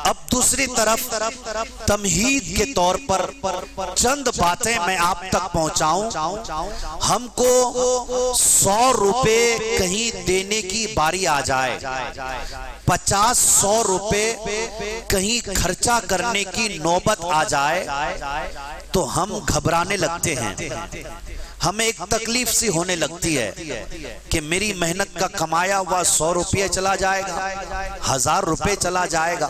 اب دوسری طرف تمہید کے طور پر چند باتیں میں آپ تک پہنچاؤں. ہم کو 100 روپے کہیں دینے کی باری آ جائے, 50-100 روپے کہیں خرچہ کرنے کی نوبت آ جائے تو ہم گھبرانے لگتے ہیں. ہمیں ایک تکلیف سی ہونے لگتی ہے کہ میری محنت کا کمایا ہوا 100 روپے چلا جائے گا, 1000 روپے چلا جائے گا.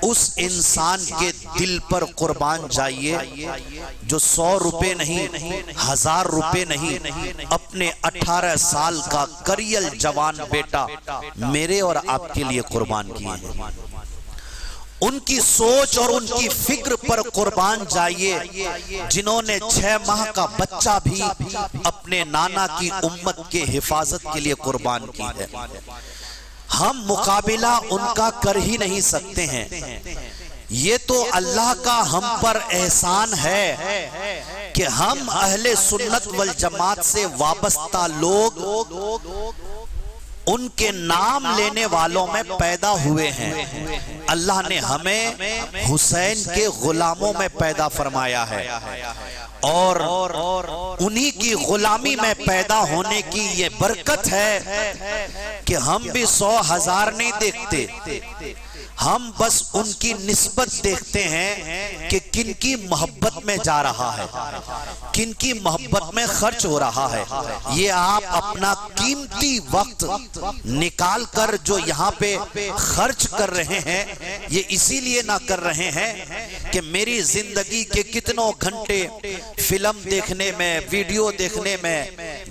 اس انسان کے دل پر قربان جائیے جو 100 روپے نہیں, 1000 روپے نہیں, اپنے 18 سال کا کریل جوان بیٹا میرے اور آپ کے لیے قربان کیے ہیں. ان کی سوچ اور ان کی فکر پر قربان جائیے جنہوں نے 6 ماہ کا بچہ بھی اپنے نانا کی امت کے حفاظت کے لیے قربان کی ہے. ہم مقابلہ ان کا کر ہی نہیں سکتے ہیں. یہ تو اللہ کا ہم پر احسان ہے کہ ہم اہل سنت والجماعت سے وابستہ لوگ ان کے نام لینے والوں میں پیدا ہوئے ہیں. اللہ نے ہمیں حسین کے غلاموں میں پیدا فرمایا ہے اور انہی کی غلامی میں پیدا ہونے کی یہ برکت ہے کہ ہم بھی 100,000 نہیں دیکھتے, ہم بس ان کی نسبت دیکھتے ہیں کہ کن کی محبت میں جا رہا ہے, کن کی محبت میں خرچ ہو رہا ہے. یہ آپ اپنا قیمتی وقت نکال کر جو یہاں پہ خرچ کر رہے ہیں یہ اسی لیے نہ کر رہے ہیں کہ میری زندگی کے کتنوں گھنٹے فلم دیکھنے میں, ویڈیو دیکھنے میں,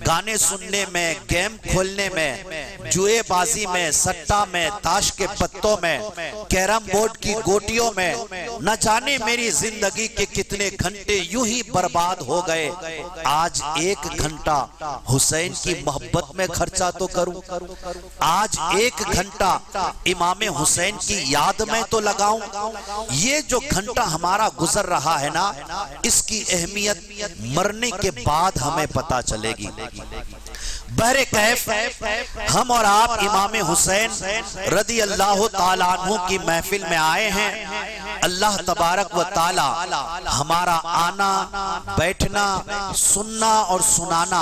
گانے سننے میں, گیم کھولنے میں, جوئے بازی میں, سٹا میں, تاش کے پتوں میں, کیرم بورڈ کی گوٹیوں میں, نہ جانے میری زندگی کے کتنے گھنٹے یوں ہی برباد ہو گئے. آج 1 گھنٹا حسین کی محبت میں خرچہ تو کروں, آج 1 گھنٹا امام حسین کی یاد میں تو لگاؤں. یہ جو گھنٹہ ہمارا گزر رہا ہے نا, اس کی اہمیت مرنے کے بعد ہمیں پتہ چلے گی. بہرکیف ہم اور آپ امام حسین رضی اللہ تعالیٰ عنہ کی محفل میں آئے ہیں. اللہ تبارک و تعالی ہمارا آنا, بیٹھنا, سننا اور سنانا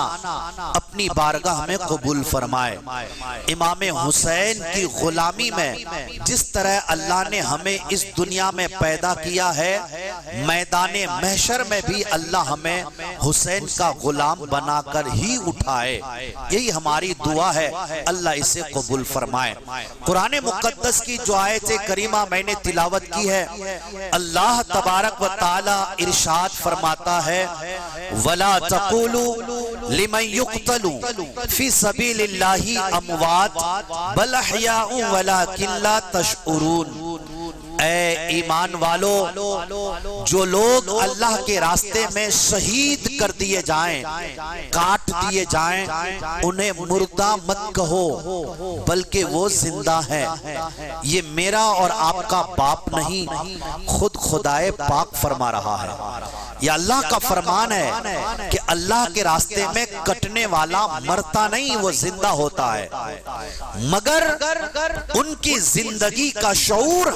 اپنی بارگاہ میں قبول فرمائے. امام حسین کی غلامی میں جس طرح اللہ نے ہمیں اس دنیا میں پیدا کیا ہے, میدان محشر میں بھی اللہ ہمیں حسین کا غلام بنا کر ہی اٹھائے. یہی ہماری دعا ہے, اللہ اسے قبول فرمائے. قرآن مقدس کی جو آیت کریمہ میں نے تلاوت کی ہے, اللہ تبارک و تعالی ارشاد فرماتا ہے وَلَا تَقُولُوا لِمَنْ يُقْتَلُوا فِي سَبِيلِ اللَّهِ أَمْوَاتٌ بَلْ أَحْيَاءٌ وَلَكِنْ لَا تَشْعُرُونَ. اے ایمان والو, جو لوگ اللہ کے راستے میں شہید کر دیے جائیں, کاٹ دیے جائیں, انہیں مردہ مت کہو بلکہ وہ زندہ ہے. یہ میرا اور آپ کا باپ نہیں, خود خدائے پاک فرما رہا ہے. یہ اللہ کا فرمان ہے کہ اللہ کے راستے میں کٹنے والا مرتا نہیں, وہ زندہ ہوتا ہے. مگر ان کی زندگی کا شعور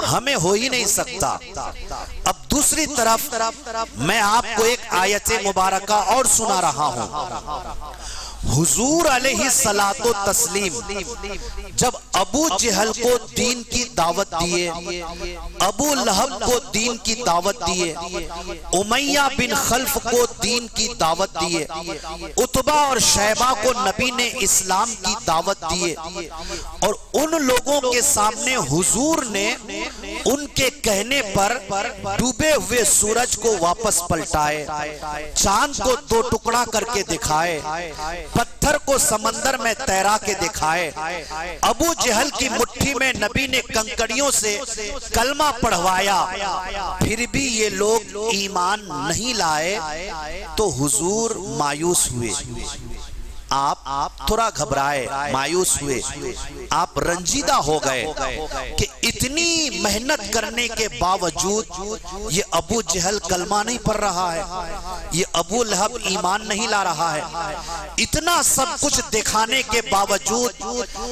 ہمیں ہو ہی نہیں سکتا. اب دوسری طرف میں آپ کو ایک آیت مبارکہ اور سنا رہا ہوں. حضور علیہ الصلاۃ والتسلیم جب ابو جہل کو دین کی دعوت دیے, ابو لہب کو دین کی دعوت دیے, امیہ بن خلف کو دین کی دعوت دیے, عتبہ اور شیبہ کو نبی نے اسلام کی دعوت دیے, اور ان لوگوں کے سامنے حضور نے ان کے کہنے پر ڈوبے ہوئے سورج کو واپس پلٹائے, چاند کو 2 ٹکڑا کر کے دکھائے, پتھر کو سمندر میں تیرا کے دکھائے. ابو جہل کی مٹھی میں نبی نے کنکڑیوں سے کلمہ پڑھوایا, پھر بھی یہ لوگ ایمان نہیں لائے تو حضور مایوس ہوئے. آپ تھوڑا گھبرائے, مایوس ہوئے, آپ رنجیدہ ہو گئے کہ اتنی محنت کرنے کے باوجود یہ ابو جہل کلمہ نہیں پڑھ رہا ہے، یہ ابو لہب ایمان نہیں لا رہا ہے، اتنا سب کچھ دکھانے کے باوجود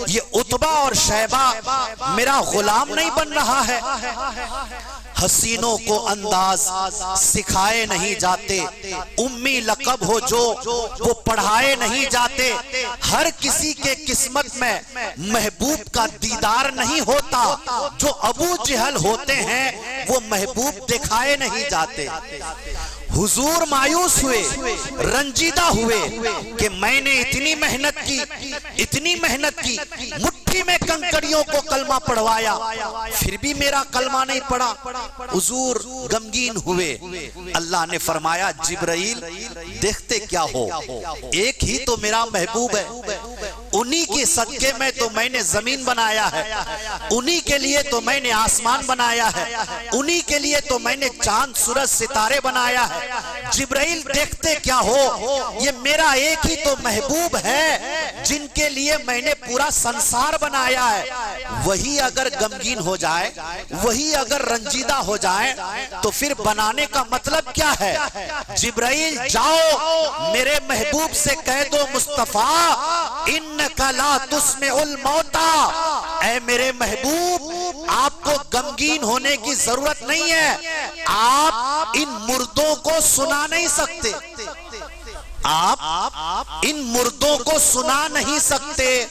یہ عتبہ اور شیبہ میرا غلام نہیں بن رہا ہے۔ حسینوں کو انداز سکھائے نہیں جاتے، امی لقب ہو جو وہ پڑھائے نہیں جاتے، ہر کسی کے قسمت میں محبوب کا دیدار نہیں ہوتا، جو ابو جہل ہوتے ہیں وہ محبوب دکھائے نہیں جاتے۔ حضور مایوس ہوئے، رنجیدہ ہوئے کہ میں نے اتنی محنت کی، مٹھی میں کنکریوں کو کلمہ پڑھوایا، پھر بھی میرا کلمہ نہیں پڑھا۔ حضور غمگین ہوئے، اللہ نے فرمایا جبرائیل دیکھتے کیا ہو، ایک ہی تو میرا محبوب ہے، انہی کے صدقے میں تو میں نے زمین بنایا ہے، انہی کے لیے تو میں نے آسمان بنایا ہے، انہی کے لیے تو میں نے چاند سورج ستارے بنایا ہے۔ جبرائیل دیکھتے کیا ہو، یہ میرا ایک ہی تو محبوب ہے جن کے لیے میں نے پورا سنسار بنایا ہے، وہی اگر غمگین ہو جائے، وہی اگر رنجیدہ ہو جائے تو پھر بنانے کا مطلب کیا ہے؟ جبرائیل جاؤ میرے محبوب سے کہہ دو مصطفیٰ انکا لا تسمع الموتا، اے میرے محبوب آپ کو غمگین ہونے کی ضرورت نہیں ہے، آپ ان مردوں کو سنا نہیں سکتے، آپ ان مردوں کو سنا نہیں سکتے۔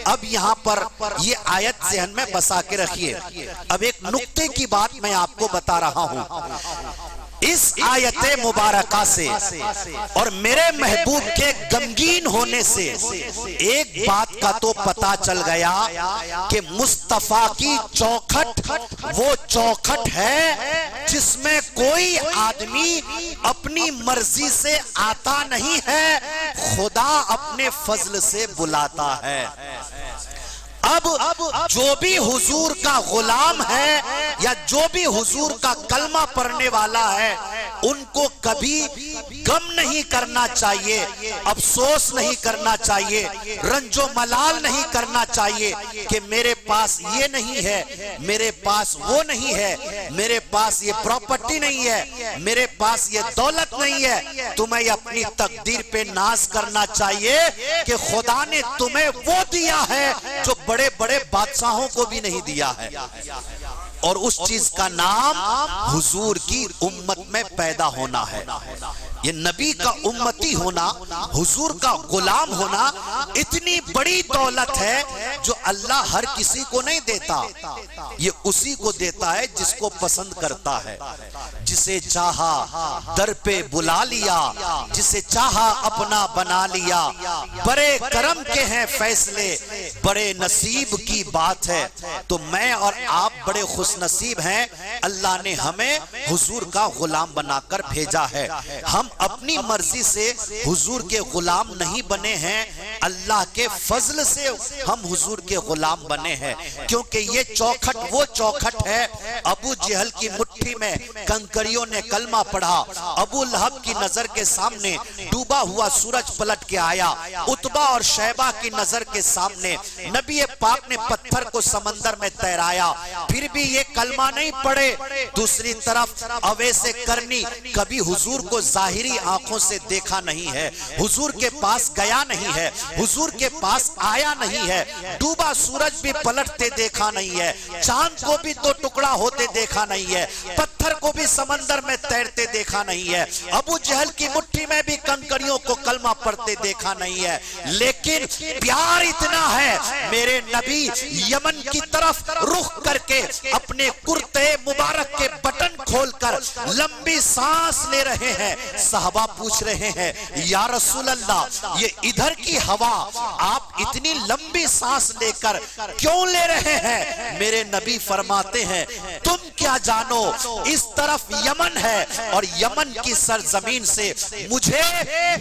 اب یہاں پر یہ آیت ذہن میں بسا کے رکھیے، اب ایک نقطے کی بات میں آپ کو بتا رہا ہوں۔ اس آیت مبارکہ سے اور میرے محبوب کے غمگین ہونے سے ایک بات کا تو پتا چل گیا کہ مصطفیٰ کی چوکھٹ وہ چوکھٹ ہے جس میں کوئی آدمی اپنی مرضی سے آتا نہیں ہے، خدا اپنے فضل سے بلاتا ہے۔ اب جو بھی حضور کا غلام ہے یا جو بھی حضور کا کلمہ پڑھنے والا ہے ان کو کبھی غم نہیں کرنا چاہیے، افسوس نہیں کرنا چاہیے، رنج و ملال نہیں کرنا چاہیے کہ میرے پاس یہ نہیں ہے، میرے پاس وہ نہیں ہے، میرے پاس یہ پراپرٹی نہیں ہے، میرے پاس یہ دولت نہیں ہے۔ تمہیں اپنی تقدیر پہ ناز کرنا چاہیے کہ خدا نے تمہیں وہ دیا ہے جو بڑے بڑے بادشاہوں کو بھی نہیں دیا ہے، اور اس چیز کا نام حضور کی امت میں پیدا ہونا ہے۔ یہ نبی کا امتی ہونا، حضور کا غلام ہونا اتنی بڑی دولت ہے جو اللہ ہر کسی کو نہیں دیتا، یہ اسی کو دیتا ہے جس کو پسند کرتا ہے، جسے چاہا در پہ بلا لیا، جسے چاہا اپنا بنا لیا۔ بڑے کرم کے ہیں فیصلے، بڑے نصیب کی بات ہے، تو میں اور آپ بڑے خوش نصیب ہیں، اللہ نے ہمیں حضور کا غلام بنا کر بھیجا ہے۔ ہم اپنی مرضی سے حضور کے غلام نہیں بنے ہیں، اللہ کے فضل سے ہم حضور کے غلام بنے ہیں، کیونکہ یہ چوکھٹ وہ چوکھٹ ہے۔ ابو جہل کی مٹھی میں کنکریوں نے کلمہ پڑھا، ابو لہب کی نظر کے سامنے ڈوبا ہوا سورج پلٹ کے آیا، عتبہ اور شیبہ کی نظر کے سامنے نبی پاک نے پتھر کو سمندر میں تیرایا، پھر بھی یہ کلمہ نہیں پڑھے۔ دوسری طرف اویس کرنی کبھی حضور کو ظاہری آنکھوں سے دیکھا نہیں ہے، حضور کے پاس گیا نہیں ہے، حضور کے پاس آیا نہیں ہے، ڈوبا سورج بھی پلٹتے دیکھا نہیں ہے، چاند کو بھی دو ٹکڑا ہوتے دیکھا نہیں ہے، پتھر کو بھی سمندر میں تیرتے دیکھا نہیں ہے، ابو جہل کی مٹھی میں بھی کنکریوں کو کلمہ پڑھتے دیکھا نہیں ہے، لیکن پیار اتنا ہے میرے نبی یمن کی طرف رخ کر کے اپنے کرتے مبارک کے بٹن کھول کر لمبی سانس لے رہے ہیں۔ صحابہ پوچھ رہے ہیں یا رسول اللہ یہ ادھر کی ہوا آپ اتنی لمبی سانس لے کر کیوں لے رہے ہیں؟ میرے نبی فرماتے ہیں تم کیا جانو، اس طرف یمن ہے اور یمن کی سرزمین سے مجھے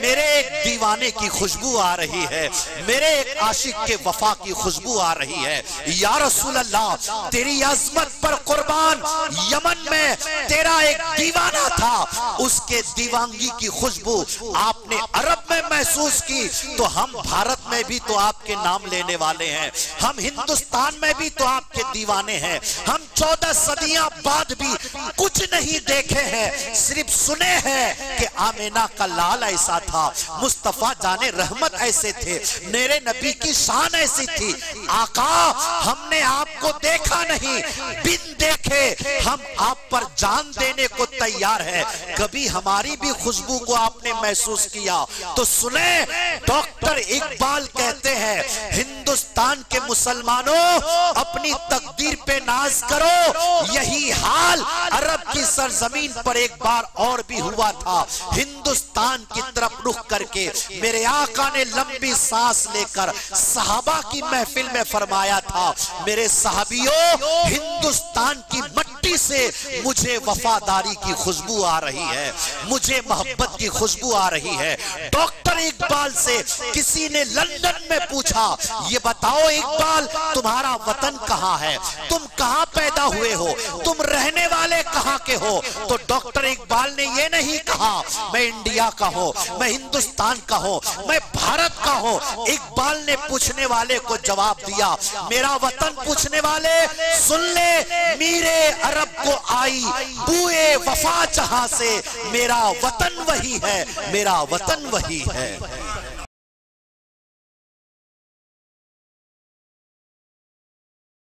میرے ایک دیوانے کی خوشبو آ رہی ہے، میرے ایک عاشق کے وفا کی خوشبو آ رہی ہے۔ یا رسول اللہ تیری عظمت پر قربان، یمن میں تیرا ایک دیوانہ دیوانہ تھا اس کے دیوانگی کی خوشبو آپ نے عرب میں محسوس کی، تو ہم بھارت میں بھی تو آپ کے نام لینے والے ہیں، ہم ہندوستان میں بھی تو آپ کے دیوانے ہیں، ہم 14 صدیاں بعد بھی کچھ نہیں دیکھے ہیں، صرف سنے ہیں کہ آمینہ کا لال ایسا تھا، مصطفیٰ جان رحمت ایسے تھے، میرے نبی کی شان ایسی تھی۔ آقا ہم نے آپ کو دیکھا نہیں، بن دیکھے ہم آپ پر جان دینے کو تیار ہے، کبھی ہماری بھی خوشبو کو آپ نے محسوس کیا تو سنیں، ڈاکٹر اقبال کہتے ہیں ہندوستان کے مسلمانوں اپنی تقدیر پہ ناز کرو، یہی حال عرب کی سرزمین پر ایک بار اور بھی ہوا تھا۔ ہندوستان کی طرف رخ کر کے میرے آقا نے لمبی سانس لے کر صحابہ کی محفل میں فرمایا تھا، میرے صحابیوں ہندوستان کی مٹی سے مجھے وفاداری کی خوشبو آ رہی ہے، مجھے محبت کی خوشبو آ رہی ہے۔ ڈاکٹر اقبال سے کسی نے لندن میں پوچھا، یہ بتاؤ اقبال تمہارا وطن کہاں ہے، تم کہاں پیدا ہوئے ہو، تم رہنے والے کہاں کے ہو؟ تو ڈاکٹر اقبال نے یہ نہیں کہا میں انڈیا کا ہوں، میں ہندوستان کا ہوں، میں بھارت کا ہوں۔ اقبال نے پوچھنے والے کو جواب دیا، میرا وطن پوچھنے والے سن لے، میرے عرب کو آئی بوئے وفا جہاں سے، میرا وطن وہی ہے، میرا وطن وہی ہے۔